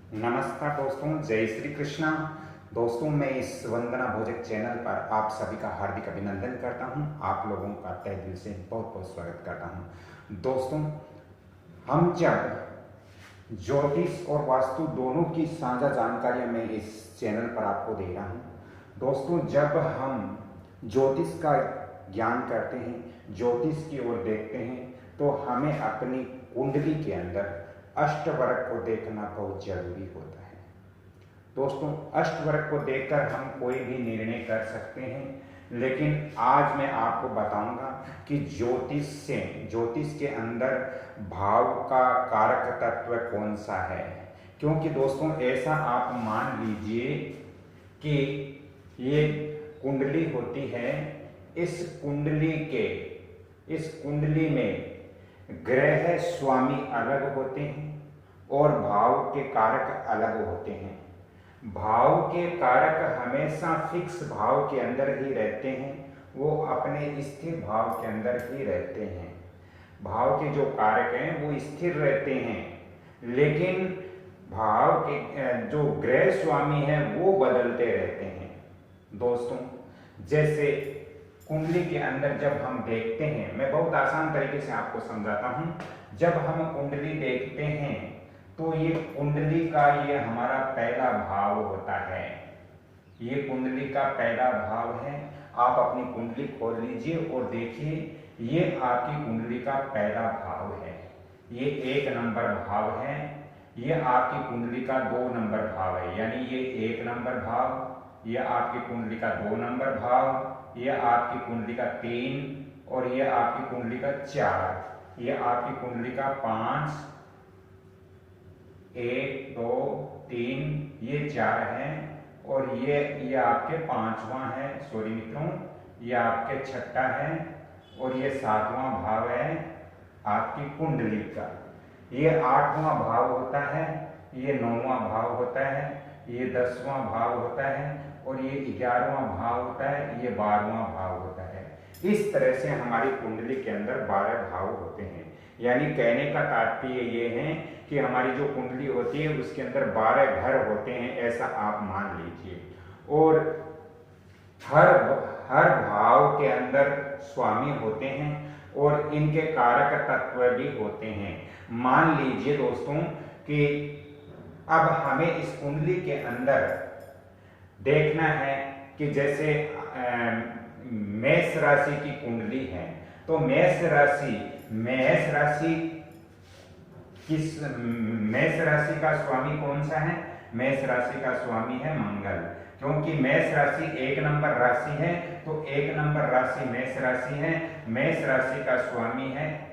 नमस्कार दोस्तों, जय श्री कृष्णा। दोस्तों, मैं इस वंदना भोजक चैनल पर आप सभी का हार्दिक अभिनंदन करता हूं। आप लोगों का तहे दिल से बहुत बहुत स्वागत करता हूं। दोस्तों, हम जब ज्योतिष और वास्तु दोनों की साझा जानकारियां मैं इस चैनल पर आपको दे रहा हूं। दोस्तों, जब हम ज्योतिष का ज्ञान करते हैं, ज्योतिष की ओर देखते हैं, तो हमें अपनी कुंडली के अंदर अष्टवर्ग को देखना बहुत जरूरी होता है। दोस्तों, अष्टवर्ग को देखकर हम कोई भी निर्णय कर सकते हैं, लेकिन आज मैं आपको बताऊंगा कि ज्योतिष के अंदर भाव का कारक तत्व कौन सा है। क्योंकि दोस्तों, ऐसा आप मान लीजिए कि ये कुंडली होती है। इस कुंडली में ग्रह स्वामी अलग होते हैं और भाव के कारक अलग होते हैं। भाव के कारक हमेशा फिक्स भाव के अंदर ही रहते हैं, वो अपने स्थिर भाव के अंदर ही रहते हैं। भाव के जो कारक हैं वो स्थिर रहते हैं, लेकिन भाव के जो ग्रह स्वामी हैं वो बदलते रहते हैं। दोस्तों, जैसे कुंडली के अंदर जब हम देखते हैं, मैं बहुत आसान तरीके से आपको समझाता हूं। जब हम कुंडली देखते हैं तो ये कुंडली का ये हमारा पहला भाव होता है। ये कुंडली का पहला भाव है। आप अपनी कुंडली खोल लीजिए और देखिए, ये आपकी कुंडली का पहला भाव है। ये 1 नंबर भाव है। ये आपकी कुंडली का 2 नंबर भाव है, यानी ये 1 नंबर भाव, ये आपकी कुंडली का 2 नंबर भाव, ये आपकी कुंडली का 3 और ये आपकी कुंडली का 4, ये आपकी कुंडली का 5, 1 2 3, ये 4 है और ये आपके 5वां है। सॉरी मित्रों, ये आपके 6ठा है और ये 7वां भाव है आपकी कुंडली का। ये 8वां भाव होता है, ये 9वां भाव होता है, ये 10वां भाव होता है और ये 11वां भाव होता है, ये 12वां भाव होता है। इस तरह से हमारी कुंडली के अंदर 12 भाव होते हैं। यानी कहने का तात्पर्य ये है कि हमारी जो कुंडली होती है उसके अंदर 12 घर होते हैं, ऐसा आप मान लीजिए। और हर भाव के अंदर स्वामी होते हैं और इनके कारक तत्व भी होते हैं। मान लीजिए दोस्तों कि अब हमें इस कुंडली के अंदर देखना है कि जैसे मेष राशि की कुंडली है, तो मेष राशि का स्वामी कौन सा है? मेष राशि का स्वामी है मंगल। क्योंकि मेष राशि 1 नंबर राशि है, तो 1 नंबर राशि मेष राशि है। मेष राशि का स्वामी है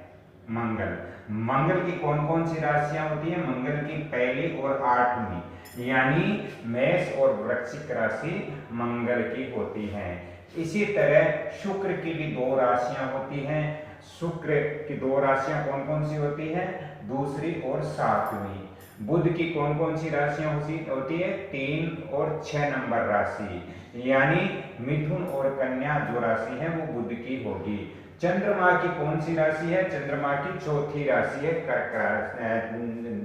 मंगल। मंगल की कौन कौन सी राशियां होती है? मंगल की 1ली और 8वीं, यानी मेष और वृश्चिक राशि मंगल की होती है। इसी तरह शुक्र की भी 2 राशियां होती हैं। शुक्र की 2 राशियां कौन कौन सी होती है? 2री और 7वीं। बुध की कौन कौन सी राशियां होती है? 3 और 6 नंबर राशि, यानी मिथुन और कन्या जो राशि है वो बुध की होगी। चंद्रमा की कौन सी राशि है? चंद्रमा की 4थी राशि है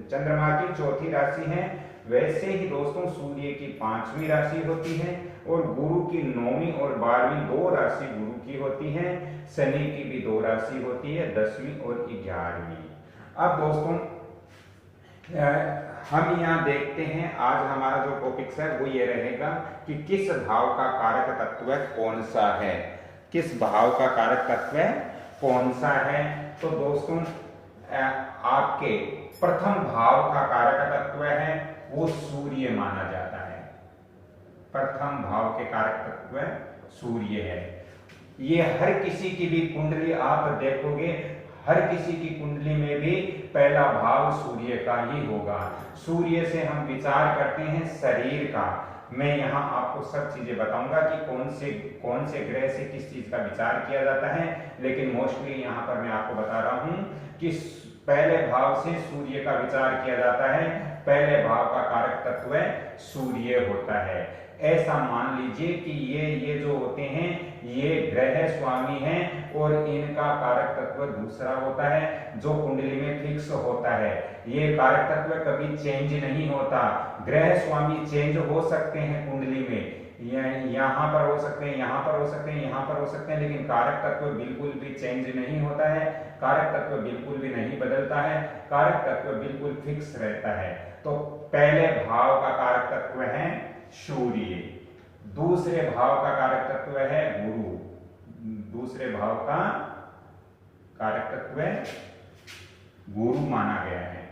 चंद्रमा की 4थी राशि है। वैसे ही दोस्तों, सूर्य की 5वीं राशि होती है और गुरु की 9वीं और 12वीं 2 राशि गुरु की होती है। शनि की भी 2 राशि होती है, 10वीं और 11वीं। अब दोस्तों, हम यहाँ देखते हैं, आज हमारा जो टॉपिक्स है वो ये रहेगा कि किस भाव का कारक तत्व कौन सा है। किस भाव का कारक तत्व कौन सा है? तो दोस्तों, आपके प्रथम भाव का कारक तत्व है वो सूर्य माना जाता है। प्रथम भाव के कारक तत्व सूर्य है। ये हर किसी की भी कुंडली आप देखोगे, हर किसी की कुंडली में भी पहला भाव सूर्य का ही होगा। सूर्य से हम विचार करते हैं शरीर का। मैं यहाँ आपको सब चीजें बताऊंगा कि कौन से ग्रह से किस चीज का विचार किया जाता है, लेकिन मोस्टली यहाँ पर मैं आपको बता रहा हूँ कि पहले भाव से सूर्य का विचार किया जाता है, पहले भाव का कारक तत्व सूर्य होता है। ऐसा मान लीजिए कि ये जो होते हैं ये ग्रह स्वामी हैं और इनका कारक तत्व दूसरा होता है जो कुंडली में फिक्स होता है। ये कारक तत्व कभी चेंज नहीं होता। ग्रह स्वामी चेंज हो सकते हैं कुंडली में, यहाँ पर हो सकते हैं, यहाँ पर हो सकते हैं, यहाँ पर हो सकते हैं, लेकिन कारक तत्व बिल्कुल भी चेंज नहीं होता है, कारक तत्व बिल्कुल भी नहीं बदलता है, कारक तत्व बिल्कुल फिक्स रहता है। तो पहले भाव का कारक तत्व है सूर्य, दूसरे भाव का कारक तत्व है गुरु, दूसरे भाव का कारक तत्व गुरु माना गया है।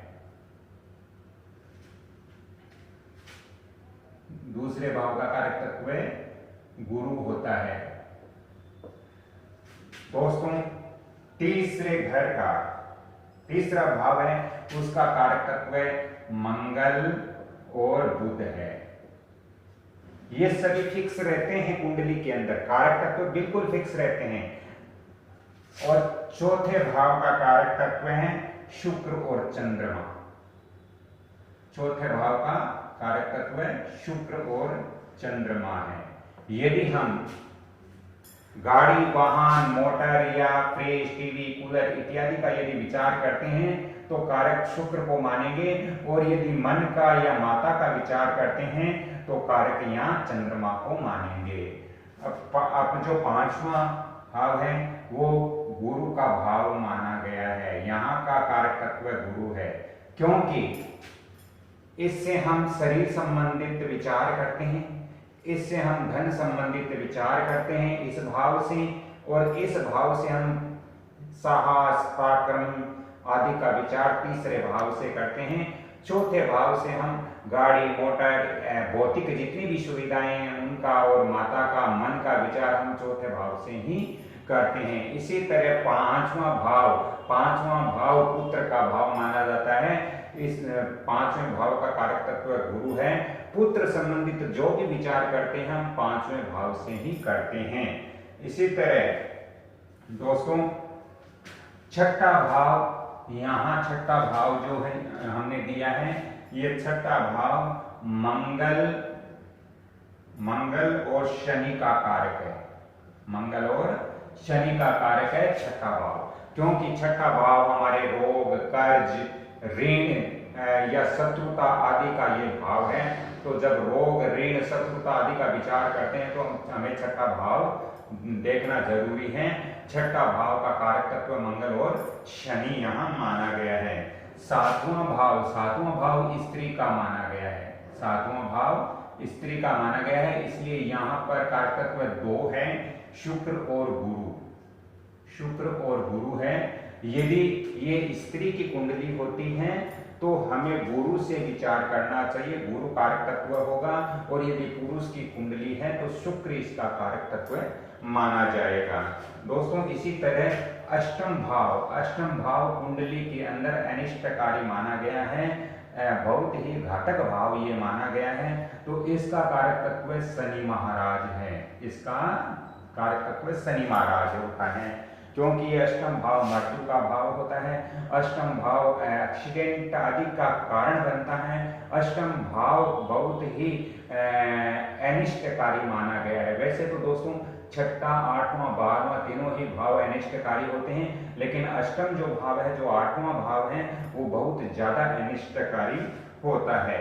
दूसरे भाव का कारक तत्व गुरु होता है। दोस्तों तीसरे घर का तीसरा भाव है उसका कारक तत्व मंगल और बुध है। ये सभी फिक्स रहते हैं कुंडली के अंदर, कारक तत्व बिल्कुल फिक्स रहते हैं। और चौथे भाव का कारक तत्व है शुक्र और चंद्रमा। चौथे भाव का कारक तत्व शुक्र और चंद्रमा है। यदि हम गाड़ी, वाहन, मोटर या फ्रिज, टीवी, कूलर इत्यादि का यदि विचार करते हैं तो कारक शुक्र को मानेंगे, और यदि मन का या माता का विचार करते हैं तो कारक यहाँ चंद्रमा को मानेंगे। अब जो पांचवा भाव है वो गुरु का भाव माना गया है। यहाँ का कारक तत्व गुरु है, क्योंकि इससे हम शरीर संबंधित विचार करते हैं, इससे हम धन संबंधित विचार करते हैं इस भाव से, और इस भाव से हम साहस, पराक्रम आदि का विचार तीसरे भाव से करते हैं। चौथे भाव से हम गाड़ी, मोटर, भौतिक जितनी भी सुविधाएं हैं उनका और माता का, मन का विचार हम चौथे भाव से ही करते हैं। इसी तरह पांचवा भाव पुत्र का भाव माना जाता है। इस पांचवें भाव का कारक तत्व गुरु है। पुत्र संबंधित जो भी विचार करते हैं हम पांचवें भाव से ही करते हैं। इसी तरह दोस्तों छठा भाव, यहाँ छठा भाव जो है हमने दिया है, ये छठा भाव मंगल और शनि का कारक है। मंगल और शनि का कारक है छठा भाव, क्योंकि छठा भाव हमारे रोग, कर्ज, ऋण या शत्रुता आदि का ये भाव है। तो जब रोग, ऋण, शत्रुता आदि का विचार करते हैं तो हमें छठा भाव देखना जरूरी है। छठा भाव का कारक तत्व मंगल और शनि यहाँ माना गया है। सातवां भाव स्त्री का माना गया है। सातवां भाव स्त्री का माना गया है, इसलिए यहाँ पर कारक तत्व दो है, शुक्र और गुरु। शुक्र और गुरु है। यदि ये स्त्री की कुंडली होती है तो हमें गुरु से विचार करना चाहिए, गुरु कारक तत्व होगा, और यदि पुरुष की कुंडली है तो शुक्र इसका कारक तत्व माना जाएगा। दोस्तों इसी तरह अष्टम भाव कुंडली के अंदर अनिष्टकारी माना गया है, बहुत ही घातक भाव ये माना गया है। तो इसका कारक तत्व शनि महाराज है। इसका कारक तत्व शनि महाराज होता है, क्योंकि ये अष्टम भाव मृत्यु का भाव होता है। अष्टम भाव एक्सीडेंट आदि का कारण बनता है। अष्टम भाव बहुत ही अनिष्टकारी माना गया है। वैसे तो दोस्तों छठा, आठवां, 12वां तीनों ही भाव अनिष्टकारी होते हैं, लेकिन अष्टम जो भाव है, जो आठवां भाव है, वो बहुत ज्यादा अनिष्टकारी होता है।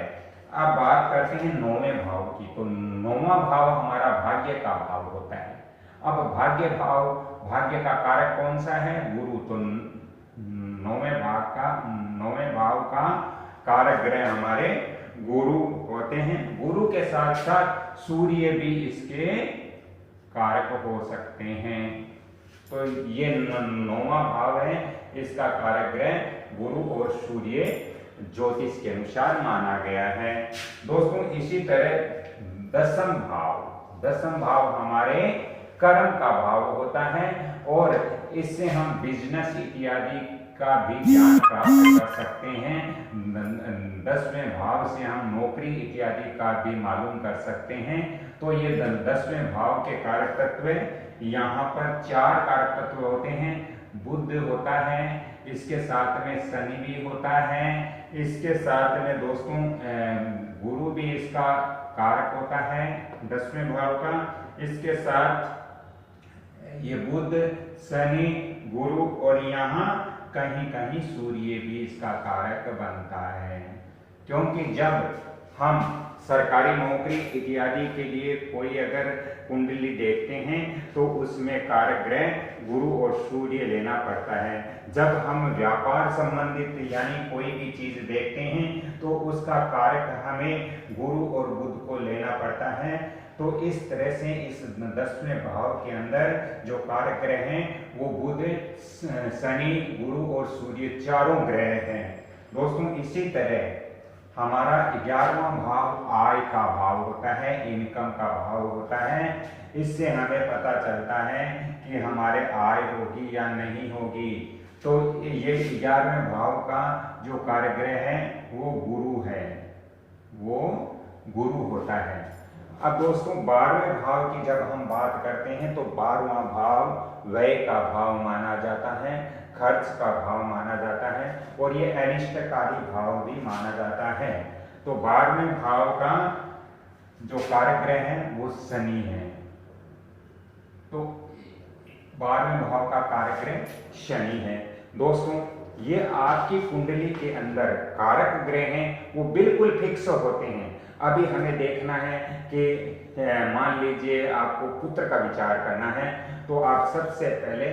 अब बात करते हैं नौवें भाव की। तो नौवां भाव हमारा भाग्य का भाव होता है। अब भाग्य का कारक कौन सा है? गुरु। तो नौवें भाव का कारक ग्रह हमारे गुरु होते हैं। गुरु के साथ साथ सूर्य भी इसके कारक हो सकते हैं। तो ये नौवां भाव है, इसका कारक ग्रह गुरु और सूर्य ज्योतिष के अनुसार माना गया है। दोस्तों इसी तरह दसम भाव हमारे कर्म का भाव होता है, और इससे हम बिजनेस इत्यादि का भी ज्ञान प्राप्त कर सकते हैं। 10वें भाव से हम नौकरी इत्यादि का भी मालूम कर सकते हैं। तो ये 10वें भाव के कारक तत्व, यहाँ पर 4 कारक तत्व होते हैं। बुध होता है, इसके साथ में शनि भी होता है, इसके साथ में दोस्तों गुरु भी इसका कारक होता है 10वें भाव का। इसके साथ ये बुध, शनि, गुरु और यहाँ कहीं कहीं सूर्य भी इसका कारक बनता है। क्योंकि जब हम सरकारी नौकरी इत्यादि के लिए कोई अगर कुंडली देखते हैं तो उसमें कारक ग्रह गुरु और सूर्य लेना पड़ता है। जब हम व्यापार संबंधित यानी कोई भी चीज देखते हैं तो उसका कारक हमें गुरु और बुध को लेना पड़ता है। तो इस तरह से इस 10वें भाव के अंदर जो कारक ग्रह हैं वो बुध, शनि, गुरु और सूर्य चारों ग्रह हैं दोस्तों। इसी तरह हमारा 11वां भाव आय का भाव होता है, इनकम का भाव होता है। इससे हमें पता चलता है कि हमारे आय होगी या नहीं होगी। तो ये 11वें भाव का जो कारक ग्रह है वो गुरु है, वो गुरु होता है। अब दोस्तों 12वें भाव की जब हम बात करते हैं तो 12वां भाव व्यय का भाव माना जाता है, खर्च का भाव माना जाता है और ये अनिष्टकारी भाव भी माना जाता है। तो 12वें भाव का जो कारक ग्रह है वो शनि है। तो 12वें भाव का कारक ग्रह शनि है दोस्तों। ये आपकी कुंडली के अंदर कारक ग्रह हैं वो बिल्कुल फिक्स होते हैं। अभी हमें देखना है कि मान लीजिए आपको पुत्र का विचार करना है तो आप सबसे पहले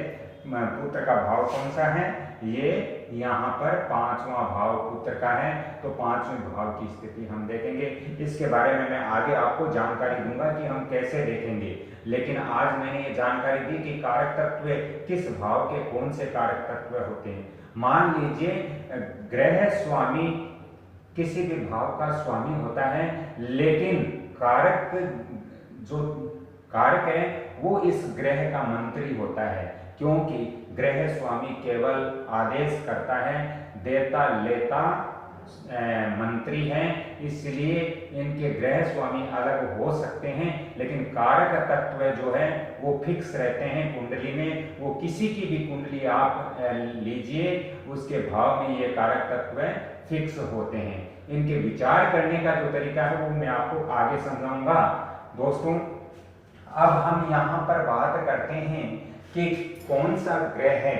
पुत्र का भाव कौन सा है, ये यहाँ पर 5वां भाव पुत्र का है। तो 5वें भाव की स्थिति हम देखेंगे। इसके बारे में मैं आगे आपको जानकारी दूंगा कि हम कैसे देखेंगे, लेकिन आज मैंने ये जानकारी दी कि कारक तत्व किस भाव के कौन से कारक तत्व होते हैं। मान लीजिए ग्रह स्वामी किसी भी भाव का स्वामी होता है, लेकिन कारक जो कारक है वो इस ग्रह का मंत्री होता है। क्योंकि ग्रह स्वामी केवल आदेश करता है, देता लेता मंत्री है, इसलिए इनके ग्रह स्वामी अलग हो सकते हैं, लेकिन कारक तत्व जो है वो फिक्स रहते हैं कुंडली में। वो किसी की भी कुंडली आप लीजिए उसके भाव में ये कारक तत्व फिक्स होते हैं। इनके विचार करने का जो तरीका है वो मैं आपको आगे समझाऊंगा दोस्तों। अब हम यहाँ पर बात करते हैं कि कौन सा ग्रह है,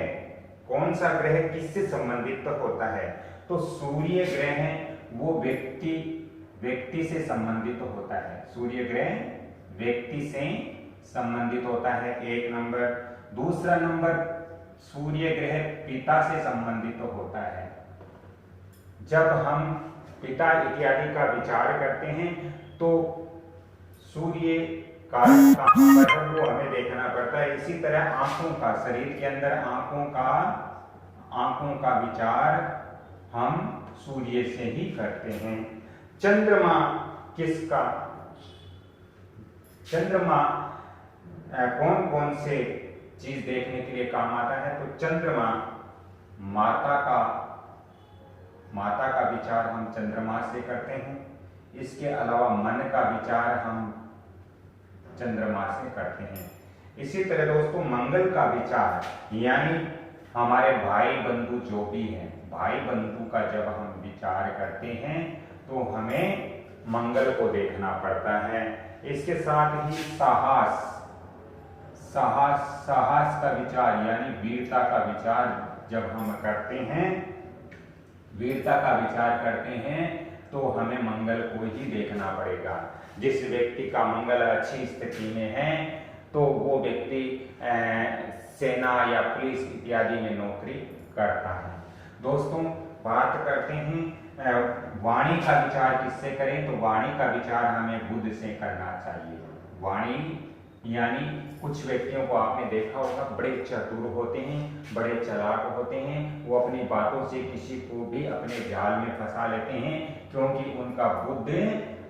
कौन सा ग्रह किससे संबंधित होता है। तो सूर्य ग्रह है वो व्यक्ति से संबंधित होता है। सूर्य ग्रह व्यक्ति से संबंधित होता है, एक नंबर। दूसरा नंबर सूर्य ग्रह पिता से संबंधित होता है। जब हम पिता इत्यादि का विचार करते हैं तो सूर्य कारक कहाँ पर है वो हमें देखना पड़ता है। इसी तरह आंखों का, शरीर के अंदर आंखों का विचार हम सूर्य से ही करते हैं। चंद्रमा किसका, चंद्रमा कौन कौन से चीज देखने के लिए काम आता है। तो चंद्रमा माता का विचार हम चंद्रमा से करते हैं। इसके अलावा मन का विचार हम चंद्रमा से करते हैं। इसी तरह दोस्तों मंगल का विचार यानी हमारे भाई बंधु जो भी हैं, भाई बंधु का जब हम विचार करते हैं तो हमें मंगल को देखना पड़ता है। इसके साथ ही साहस का विचार यानी वीरता का विचार जब हम करते हैं, वीरता का विचार करते हैं तो हमें मंगल को ही देखना पड़ेगा। जिस व्यक्ति का मंगल अच्छी स्थिति में है तो वो व्यक्ति सेना या पुलिस इत्यादि में नौकरी करता है। दोस्तों बात करते हैं वाणी का विचार किससे करें। तो वाणी का विचार हमें बुध से करना चाहिए। वाणी यानी कुछ व्यक्तियों को आपने देखा होगा बड़े चतुर होते हैं, बड़े चालाक होते हैं, वो अपनी बातों से किसी को भी अपने जाल में फंसा लेते हैं क्योंकि उनका बुध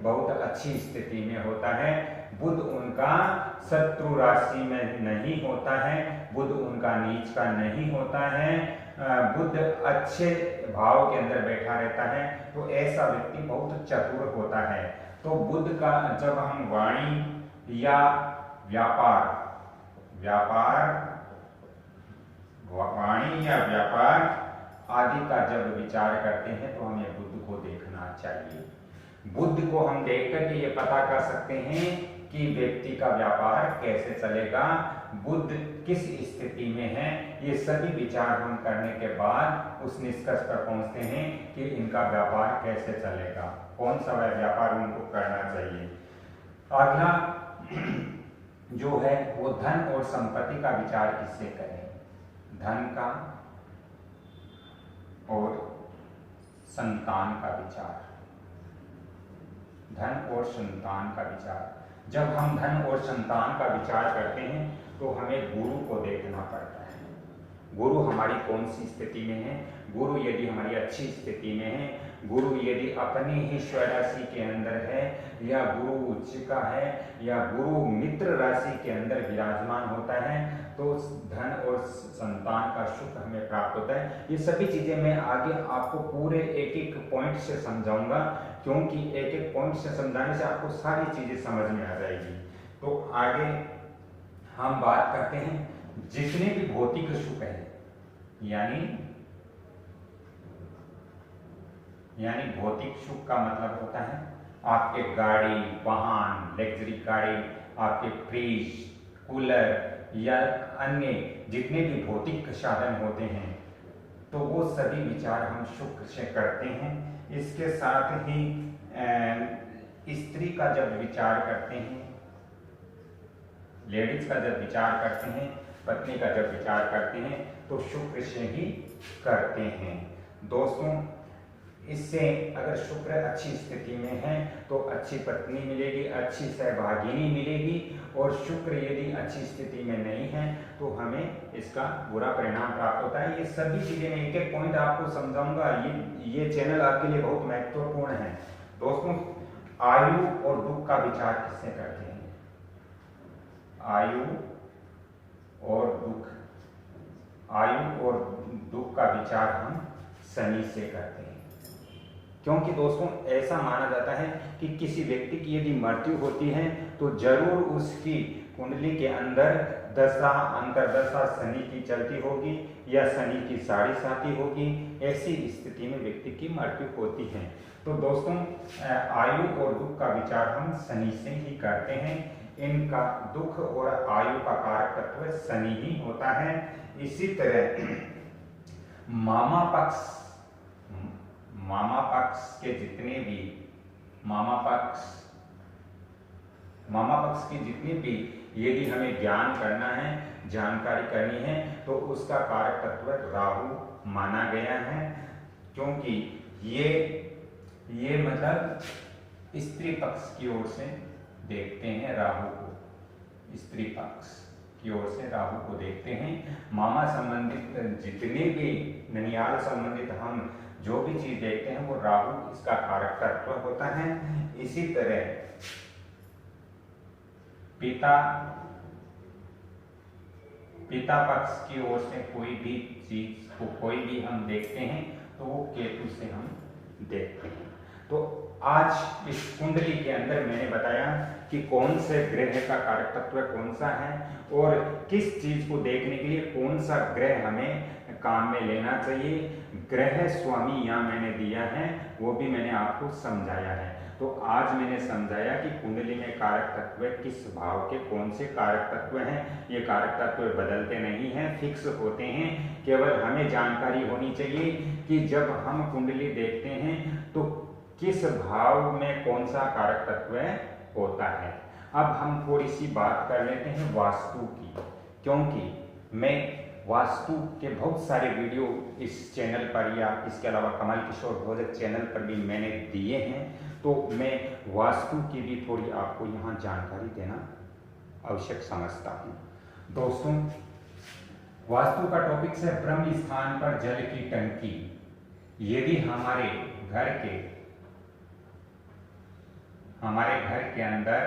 बहुत अच्छी स्थिति में होता है। बुध उनका शत्रु राशि में नहीं होता है, बुध उनका नीच का नहीं होता है, बुध अच्छे भाव के अंदर बैठा रहता है। तो ऐसा व्यक्ति बहुत चतुर होता है। तो बुध का जब हम वाणी या वाणी या व्यापार आदि का जब विचार करते हैं तो हमें बुद्ध को देखना चाहिए। बुद्ध को हम देख करके ये पता कर सकते हैं कि व्यक्ति का व्यापार कैसे चलेगा, बुद्ध किस स्थिति में है। ये सभी विचार हम करने के बाद उस निष्कर्ष पर पहुंचते हैं कि इनका व्यापार कैसे चलेगा, कौन सा व्यापार उनको करना चाहिए। अगला जो है वो धन और संपत्ति का विचार किससे करें, धन का और संतान का विचार, धन और संतान का विचार। जब हम धन और संतान का विचार करते हैं तो हमें गुरु को देखना पड़ता है। गुरु हमारी कौन सी स्थिति में है, गुरु यदि हमारी अच्छी स्थिति में है, गुरु यदि अपनी ही स्वराशि के अंदर है, या गुरु उच्च का है, या गुरु मित्र राशि के अंदर विराजमान होता है, तो धन और संतान का सुख हमें प्राप्त होता है। ये सभी चीजें मैं आगे आपको पूरे एक एक पॉइंट से समझाऊंगा, क्योंकि एक एक पॉइंट से समझाने से आपको सारी चीजें समझ में आ जाएगी। तो आगे हम बात करते हैं जितने भी भौतिक सुख है, यानी भौतिक सुख का मतलब होता है आपके गाड़ी, वाहन, लग्जरी गाड़ी, आपके फ्रिज, कूलर या अन्य जितने भी भौतिक साधन होते हैं, तो वो सभी विचार हम सुख से करते हैं। इसके साथ ही स्त्री का जब विचार करते हैं, लेडीज का जब विचार करते हैं, पत्नी का जब विचार करते हैं, तो शुक्र से ही करते हैं। दोस्तों, इससे अगर शुक्र अच्छी स्थिति में है तो अच्छी पत्नी मिलेगी, अच्छी सहभागिनी मिलेगी, और शुक्र यदि अच्छी स्थिति में नहीं है तो हमें इसका बुरा परिणाम प्राप्त होता है। ये सभी चीजें मैं एक एक पॉइंट आपको समझाऊंगा। ये चैनल आपके लिए बहुत महत्वपूर्ण है। दोस्तों, आयु और दुख का विचार किससे करते हैं, आयु और दुख का विचार हम शनि से करते हैं। क्योंकि दोस्तों, ऐसा माना जाता है कि किसी व्यक्ति की यदि मृत्यु होती है तो जरूर उसकी कुंडली के अंदर दशा, अंतर्दशा शनि की चलती होगी या शनि की साढ़े साथी होगी। ऐसी स्थिति में व्यक्ति की मृत्यु होती है। तो दोस्तों, आयु और दुख का विचार हम शनि से ही करते हैं। इनका दुख और आयु का कारक तत्व शनि ही होता है। इसी तरह मामा पक्ष के जितने भी मामा पक्ष की जितनी भी यदि हमें ज्ञान करना है, जानकारी करनी है, तो उसका कारक तत्व राहु माना गया है। क्योंकि ये मतलब स्त्री पक्ष की ओर से देखते हैं राहु को, स्त्री पक्ष की ओर से राहु को देखते हैं। मामा संबंधित जितने भी ननियाल संबंधित हम जो भी चीज देखते हैं वो राहु इसका कारक तत्व होता है। इसी तरह पिता पक्ष की ओर से कोई भी चीज को कोई भी हम देखते हैं तो वो केतु से हम देखते हैं। तो आज इस कुंडली के अंदर मैंने बताया कि कौन से ग्रह का कारक तत्व कौन सा है और किस चीज को देखने के लिए कौन सा ग्रह हमें काम में लेना चाहिए। ग्रह स्वामी यहाँ मैंने दिया है, वो भी मैंने आपको समझाया है। तो आज मैंने समझाया कि कुंडली में कारक तत्व किस भाव के कौन से कारक तत्व हैं। ये कारक तत्व बदलते नहीं हैं, फिक्स होते हैं। केवल हमें जानकारी होनी चाहिए कि जब हम कुंडली देखते हैं तो किस भाव में कौन सा कारक तत्व होता है। अब हम थोड़ी सी बात कर लेते हैं वास्तु की, क्योंकि मैं वास्तु के बहुत सारे वीडियो इस चैनल पर या इसके अलावा कमल किशोर भोजक चैनल पर भी मैंने दिए हैं। तो मैं वास्तु की भी थोड़ी आपको यहाँ जानकारी देना आवश्यक समझता हूँ। दोस्तों, वास्तु का टॉपिक है ब्रह्म स्थान पर जल की टंकी। यदि हमारे घर के अंदर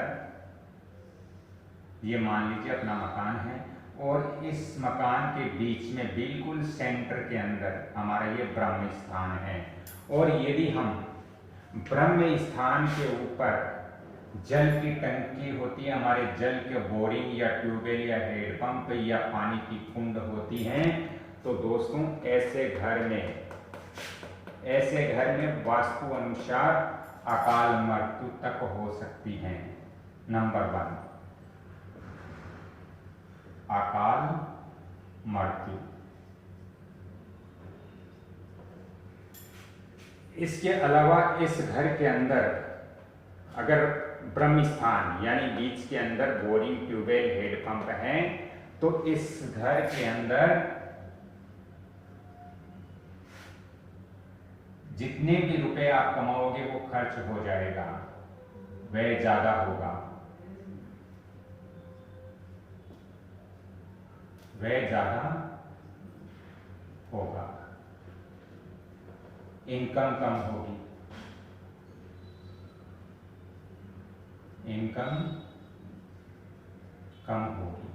ये मान लीजिए अपना मकान है और इस मकान के बीच में बिल्कुल सेंटर के अंदर हमारा ये ब्रह्म स्थान है, और यदि हम ब्रह्म स्थान के ऊपर जल की टंकी होती है, हमारे जल के बोरिंग या ट्यूबवेल या हेडपंप या पानी की कुंड होती हैं, तो दोस्तों ऐसे घर में ऐसे घर में वास्तु अनुसार अकाल मृत्यु तक हो सकती है। नंबर 1, अकाल मृत्यु। इसके अलावा इस घर के अंदर अगर ब्रह्म स्थान यानी बीच के अंदर बोरिंग, ट्यूबवेल, हेडपंप है तो इस घर के अंदर जितने भी रुपए आप कमाओगे वो खर्च हो जाएगा, व्यय ज्यादा होगा, व्यय ज्यादा होगा, इनकम कम होगी, इनकम कम होगी।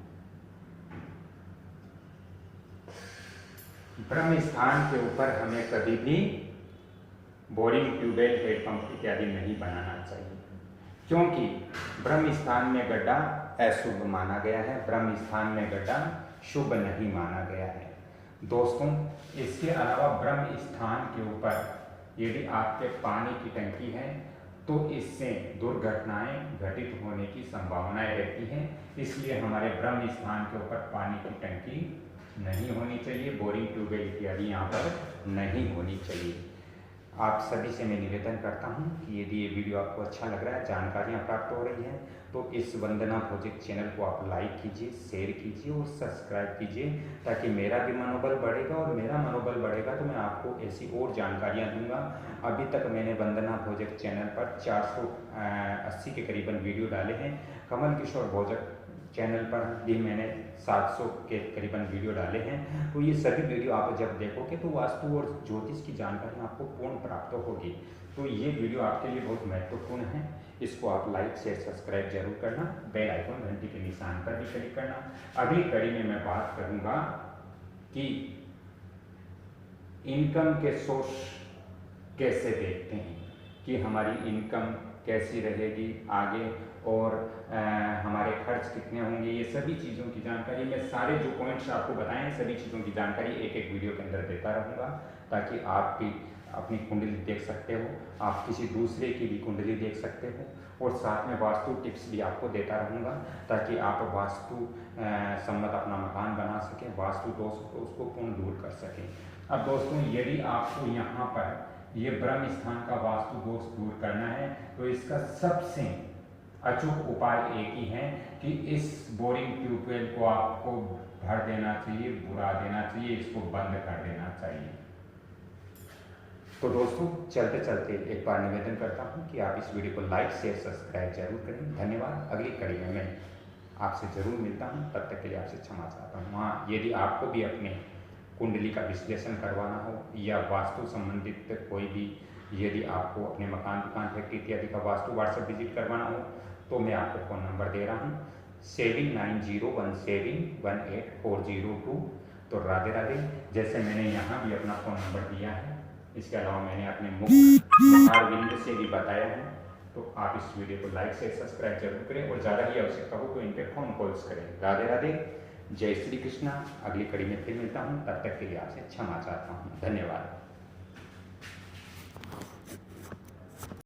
ब्रह्म स्थान के ऊपर हमें कभी भी बोरिंग, ट्यूबवेल, हेडपंप इत्यादि नहीं बनाना चाहिए, क्योंकि ब्रह्म स्थान में गड्ढा अशुभ माना गया है, ब्रह्म स्थान में गड्ढा शुभ नहीं माना गया है। दोस्तों, इसके अलावा ब्रह्म स्थान के ऊपर यदि आपके पानी की टंकी है तो इससे दुर्घटनाएं घटित होने की संभावनाएं रहती हैं, इसलिए हमारे ब्रह्म स्थान के ऊपर पानी की टंकी नहीं होनी चाहिए, बोरिंग, ट्यूबवेल इत्यादि यहाँ पर नहीं होनी चाहिए। आप सभी से मैं निवेदन करता हूँ कि यदि ये वीडियो आपको अच्छा लग रहा है, जानकारियाँ प्राप्त हो रही हैं, तो इस वंदना प्रोजेक्ट चैनल को आप लाइक कीजिए, शेयर कीजिए और सब्सक्राइब कीजिए, ताकि मेरा भी मनोबल बढ़ेगा और मेरा मनोबल बढ़ेगा तो मैं आपको ऐसी और जानकारियाँ दूंगा। अभी तक मैंने वंदना प्रोजेक्ट चैनल पर 480 के करीबन वीडियो डाले हैं। कमल किशोर प्रोजेक्ट चैनल पर भी मैंने 700 के करीबन वीडियो डाले हैं। तो ये सभी वीडियो आप जब देखोगे तो वास्तु और ज्योतिष की जानकारी आपको पूर्ण प्राप्त होगी। तो ये वीडियो आपके लिए बहुत महत्वपूर्ण है, इसको आप लाइक, शेयर, सब्सक्राइब जरूर करना, बेल आइकन घंटी के निशान पर भी क्लिक करना। अगली कड़ी में मैं बात करूंगा कि इनकम के सोर्स कैसे देखते हैं, कि हमारी इनकम कैसी रहेगी आगे और हमारे खर्च कितने होंगे, ये सभी चीज़ों की जानकारी मैं सारे जो पॉइंट्स आपको बताएं सभी चीज़ों की जानकारी एक एक वीडियो के अंदर देता रहूँगा, ताकि आप भी अपनी कुंडली देख सकते हो, आप किसी दूसरे की भी कुंडली देख सकते हो, और साथ में वास्तु टिप्स भी आपको देता रहूँगा, ताकि आप वास्तु सम्मत अपना मकान बना सकें, वास्तु दोष को उसको पूर्ण दूर कर सकें। अब दोस्तों, यदि आपको यहाँ पर ये ब्रह्म स्थान का वास्तु दोष दूर करना है तो इसका सबसे अचूक उपाय एक ही है कि इस बोरिंग, ट्यूबवेल को आपको भर देना चाहिए, बुरा देना चाहिए, इसको बंद कर देना चाहिए। तो दोस्तों, चलते चलते एक बार निवेदन करता हूँ कि आप इस वीडियो को लाइक, शेयर, सब्सक्राइब जरूर करें। धन्यवाद। अगली कड़ी में मैं आपसे जरूर मिलता हूँ, तब तक के लिए आपसे क्षमा चाहता हूँ। हाँ, यदि आपको भी अपने कुंडली का विश्लेषण करवाना हो या वास्तु संबंधित कोई भी, यदि आपको अपने मकान, दुकान, फैक्ट्री इत्यादि का वास्तु व्हाट्सएप विजिट करवाना हो तो मैं आपको फ़ोन नंबर दे रहा हूँ 7901718402। तो राधे राधे। जैसे मैंने यहाँ भी अपना फ़ोन नंबर दिया है, इसके अलावा मैंने अपने मुखारविंद से भी बताया है। तो आप इस वीडियो को लाइक, शेयर, सब्सक्राइब जरूर करें और ज़्यादा ही आवश्यकता हो तो इन पर फ़ोन कॉल्स करें। राधे राधे, जय श्री कृष्णा। अगली कड़ी में फिर मिलता हूँ, तब तक के लिए आपसे क्षमा चाहता हूँ। धन्यवाद।